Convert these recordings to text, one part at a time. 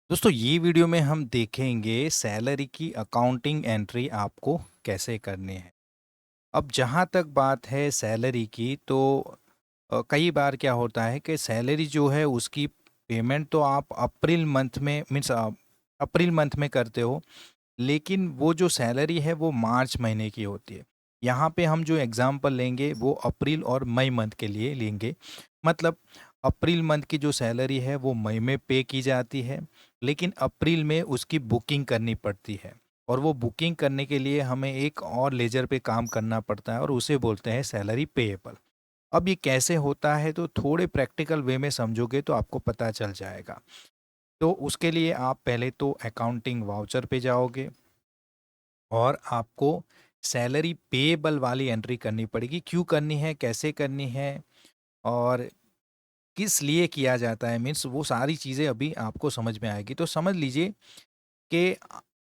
दोस्तों ये वीडियो में हम देखेंगे सैलरी की अकाउंटिंग एंट्री आपको कैसे करनी है। अब जहाँ तक बात है सैलरी की तो कई बार क्या होता है कि सैलरी जो है उसकी पेमेंट तो आप अप्रैल मंथ में मीन्स अप्रैल मंथ में करते हो, लेकिन वो जो सैलरी है वो मार्च महीने की होती है। यहाँ पे हम जो एग्जांपल लेंगे वो अप्रैल और मई मंथ के लिए लेंगे। मतलब अप्रैल मंथ की जो सैलरी है वो मई में पे की जाती है, लेकिन अप्रैल में उसकी बुकिंग करनी पड़ती है। और वो बुकिंग करने के लिए हमें एक और लेजर पे काम करना पड़ता है और उसे बोलते हैं सैलरी पेएबल। अब ये कैसे होता है तो थोड़े प्रैक्टिकल वे में समझोगे तो आपको पता चल जाएगा। तो उसके लिए आप पहले तो अकाउंटिंग वाउचर पे जाओगे और आपको सैलरी पेएबल वाली एंट्री करनी पड़ेगी। क्यों करनी है, कैसे करनी है और किस लिए किया जाता है, मीन्स वो सारी चीज़ें अभी आपको समझ में आएगी। तो समझ लीजिए कि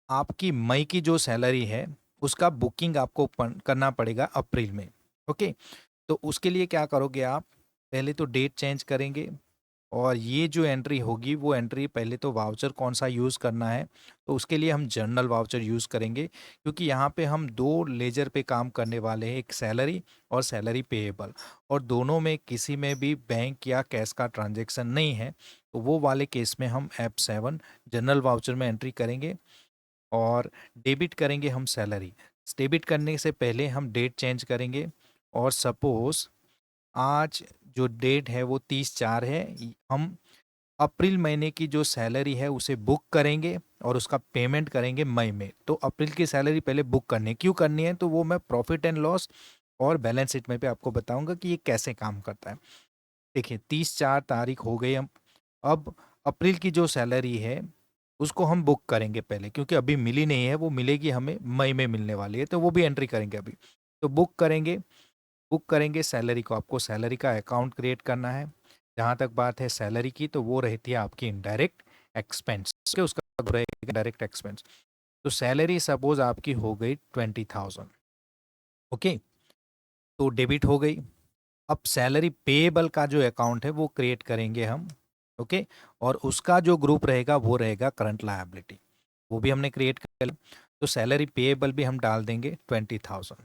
आपकी मई की जो सैलरी है उसका बुकिंग आपको करना पड़ेगा अप्रैल में। ओके, तो उसके लिए क्या करोगे आप, पहले तो डेट चेंज करेंगे और ये जो एंट्री होगी वो एंट्री पहले तो वाउचर कौन सा यूज़ करना है, तो उसके लिए हम जर्नल वाउचर यूज़ करेंगे क्योंकि यहाँ पे हम दो लेजर पे काम करने वाले हैं, एक सैलरी और सैलरी पेएबल, और दोनों में किसी में भी बैंक या कैश का ट्रांजैक्शन नहीं है। तो वो वाले केस में हम F7 जनरल वाउचर में एंट्री करेंगे और डेबिट करेंगे हम सैलरी। डेबिट करने से पहले हम डेट चेंज करेंगे और सपोज़ आज जो डेट है वो 30/4 है। हम अप्रैल महीने की जो सैलरी है उसे बुक करेंगे और उसका पेमेंट करेंगे मई में। तो अप्रैल की सैलरी पहले बुक करनी है। क्यों करनी है तो वो मैं प्रॉफिट एंड लॉस और बैलेंस शीट में पे आपको बताऊंगा कि ये कैसे काम करता है। देखिए 30/4 तारीख हो गई। हम अब अप्रैल की जो सैलरी है उसको हम बुक करेंगे पहले, क्योंकि अभी मिली नहीं है, वो मिलेगी हमें मई में मिलने वाली है, तो वो भी एंट्री करेंगे अभी। तो बुक करेंगे सैलरी को। आपको सैलरी का अकाउंट क्रिएट करना है। जहाँ तक बात है सैलरी की तो वो रहती है आपकी इनडायरेक्ट एक्सपेंस के, उसका रहेगा डायरेक्ट एक्सपेंस। तो सैलरी सपोज आपकी हो गई 20,000। ओके, तो डेबिट हो गई। अब सैलरी पेएबल का जो अकाउंट है वो क्रिएट करेंगे हम। ओके, और उसका जो ग्रुप रहेगा वो रहेगा करंट लायबिलिटी, वो भी हमने क्रिएट कर लिया। तो सैलरी पेएबल भी हम डाल देंगे 20,000।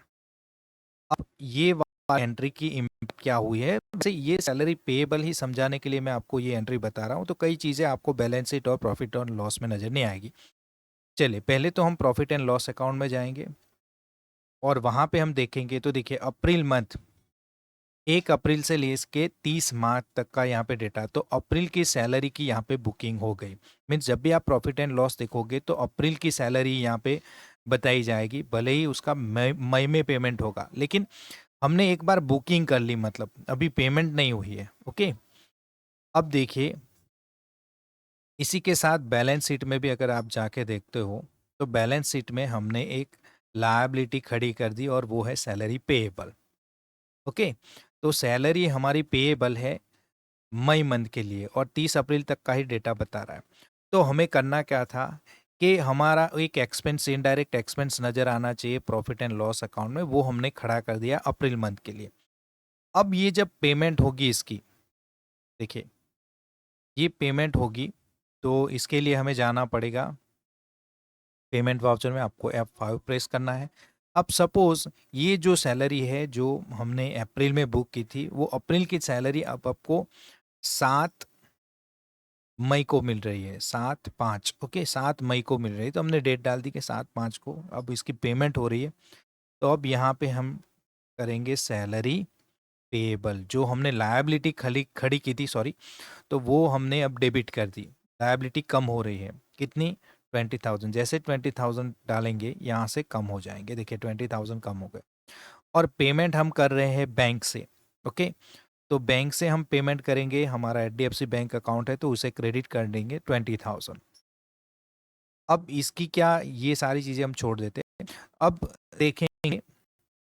अब ये एंट्री की इम्पैक्ट क्या हुई है, वैसे ये सैलरी पेएबल ही समझाने के लिए मैं आपको ये एंट्री बता रहा हूँ, तो कई चीज़ें आपको बैलेंस शीट और प्रॉफिट और लॉस में नज़र नहीं आएगी। चलिए पहले तो हम प्रॉफिट एंड लॉस अकाउंट में जाएंगे और वहाँ पे हम देखेंगे। तो देखिए अप्रैल मंथ 1 अप्रैल से लेके 30 मार्च तक का यहाँ पे डेटा, तो अप्रैल की सैलरी की यहाँ पे बुकिंग हो गई। मीन्स जब भी आप प्रॉफिट एंड लॉस देखोगे तो अप्रैल की सैलरी यहाँ पे बताई जाएगी, भले ही उसका मई में पेमेंट होगा, लेकिन हमने एक बार बुकिंग कर ली, मतलब अभी पेमेंट नहीं हुई है। ओके, अब देखिए इसी के साथ बैलेंस शीट में भी अगर आप जाके देखते हो तो बैलेंस शीट में हमने एक लायबिलिटी खड़ी कर दी और वो है सैलरी पेएबल। ओके, तो सैलरी हमारी पेएबल है मई मंथ के लिए और 30 अप्रैल तक का ही डेटा बता रहा है। तो हमें करना क्या था कि हमारा एक एक्सपेंस, इनडायरेक्ट एक्सपेंस नज़र आना चाहिए प्रॉफिट एंड लॉस अकाउंट में, वो हमने खड़ा कर दिया अप्रैल मंथ के लिए। अब ये जब पेमेंट होगी इसकी, देखिए ये पेमेंट होगी तो इसके लिए हमें जाना पड़ेगा पेमेंट वाउचर में, आपको F5 प्रेस करना है। अब सपोज ये जो सैलरी है जो हमने अप्रैल में बुक की थी वो अप्रैल की सैलरी अब आपको 7 मई को मिल रही है, 7/5। ओके, 7 मई को मिल रही है, तो हमने डेट डाल दी कि 7/5 को अब इसकी पेमेंट हो रही है। तो अब यहाँ पे हम करेंगे सैलरी पेएबल, जो हमने लायबिलिटी खड़ी खड़ी की थी, सॉरी, तो वो हमने अब डेबिट कर दी। लायबिलिटी कम हो रही है, कितनी, 20,000। जैसे 20,000 डालेंगे यहाँ से कम हो जाएंगे, देखिए 20,000 कम हो गए। और पेमेंट हम कर रहे हैं बैंक से। ओके, तो बैंक से हम पेमेंट करेंगे, हमारा HDFC बैंक अकाउंट है तो उसे क्रेडिट कर देंगे 20,000। अब इसकी क्या, ये सारी चीज़ें हम छोड़ देते हैं। अब देखेंगे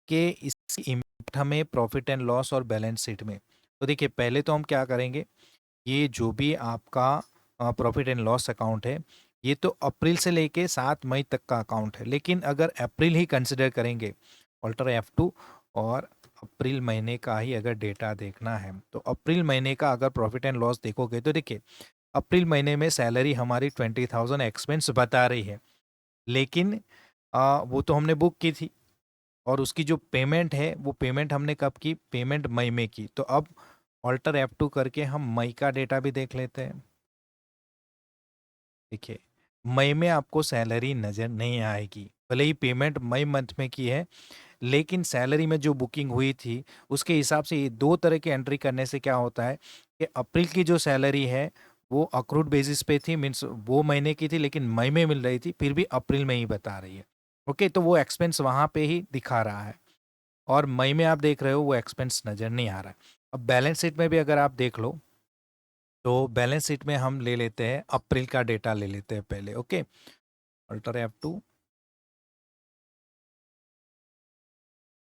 कि इसकी इम्पैक्ट हमें प्रॉफिट एंड लॉस और बैलेंस शीट में। तो देखिए पहले तो हम क्या करेंगे, ये जो भी आपका प्रॉफिट एंड लॉस अकाउंट है ये तो अप्रैल से लेके 7 मई तक का अकाउंट है, लेकिन अगर अप्रैल ही कंसिडर करेंगे, ऑल्टर F2, और अप्रैल महीने का ही अगर डेटा देखना है तो अप्रैल महीने का अगर प्रॉफिट एंड लॉस देखोगे तो देखिए अप्रैल महीने में सैलरी हमारी 20,000 एक्सपेंस बता रही है, लेकिन वो तो हमने बुक की थी और उसकी जो पेमेंट है वो पेमेंट हमने कब की, पेमेंट मई में की। तो अब ऑल्टर F2 करके हम मई का डेटा भी देख लेते हैं। देखिए, मई में आपको सैलरी नज़र नहीं आएगी, भले ही पेमेंट मई मंथ में की है, लेकिन सैलरी में जो बुकिंग हुई थी उसके हिसाब से ये दो तरह की एंट्री करने से क्या होता है कि अप्रैल की जो सैलरी है वो अक्रूड बेसिस पे थी, मीन्स वो महीने की थी लेकिन मई में मिल रही थी, फिर भी अप्रैल में ही बता रही है। ओके, तो वो एक्सपेंस वहाँ पे ही दिखा रहा है और मई में आप देख रहे हो वो एक्सपेंस नज़र नहीं आ रहा है। अब बैलेंस शीट में भी अगर आप देख लो तो बैलेंस शीट में हम ले लेते हैं अप्रैल का डेटा ले लेते हैं पहले। ओके, अल्टर F2,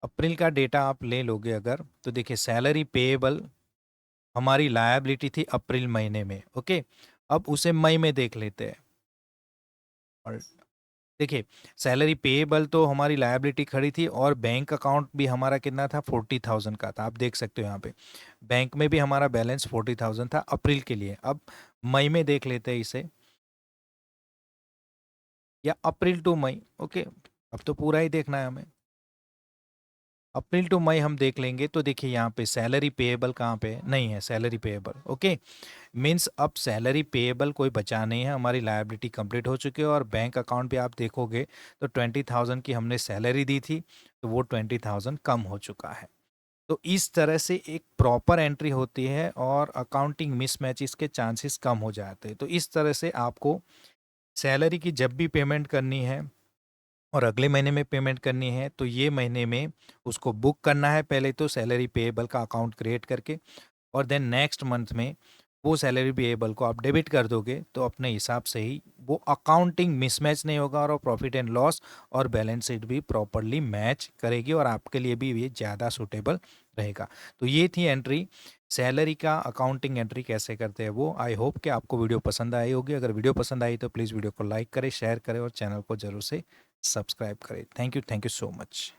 अप्रैल का डेटा आप ले लोगे अगर तो देखिए सैलरी पेएबल हमारी लायबिलिटी थी अप्रैल महीने में। ओके, अब उसे मई में देख लेते हैं और देखिए सैलरी पेएबल तो हमारी लायबिलिटी खड़ी थी और बैंक अकाउंट भी हमारा कितना था, 40,000 का था। आप देख सकते हो यहाँ पे बैंक में भी हमारा बैलेंस 40,000 था अप्रैल के लिए। अब मई में देख लेते हैं इसे, या अप्रैल टू मई। ओके, अब तो पूरा ही देखना है हमें। अप्रैल टू मई हम देख लेंगे तो देखिए यहाँ पे सैलरी पेएबल कहाँ पे है? नहीं है सैलरी पेएबल। ओके, मीन्स अब सैलरी पेएबल कोई बचा नहीं है, हमारी लायबिलिटी कंप्लीट हो चुकी है और बैंक अकाउंट भी आप देखोगे तो 20,000 की हमने सैलरी दी थी तो वो 20,000 कम हो चुका है। तो इस तरह से एक प्रॉपर एंट्री होती है और अकाउंटिंग मिसमैचेस के चांसेस कम हो जाते हैं। तो इस तरह से आपको सैलरी की जब भी पेमेंट करनी है और अगले महीने में पेमेंट करनी है तो ये महीने में उसको बुक करना है पहले तो सैलरी पेएबल का अकाउंट क्रिएट करके, और देन नेक्स्ट मंथ में वो सैलरी पेएबल को आप डेबिट कर दोगे तो अपने हिसाब से ही वो अकाउंटिंग मिसमैच नहीं होगा और प्रॉफिट एंड लॉस और बैलेंस शीट भी प्रॉपरली मैच करेगी और आपके लिए भी ये ज़्यादा सूटेबल रहेगा। तो ये थी एंट्री, सैलरी का अकाउंटिंग एंट्री कैसे करते हैं वो। आई होप कि आपको वीडियो पसंद आई होगी। अगर वीडियो पसंद आई तो प्लीज़ वीडियो को लाइक करें, शेयर करें और चैनल को ज़रूर से सब्सक्राइब करें। Thank you so much.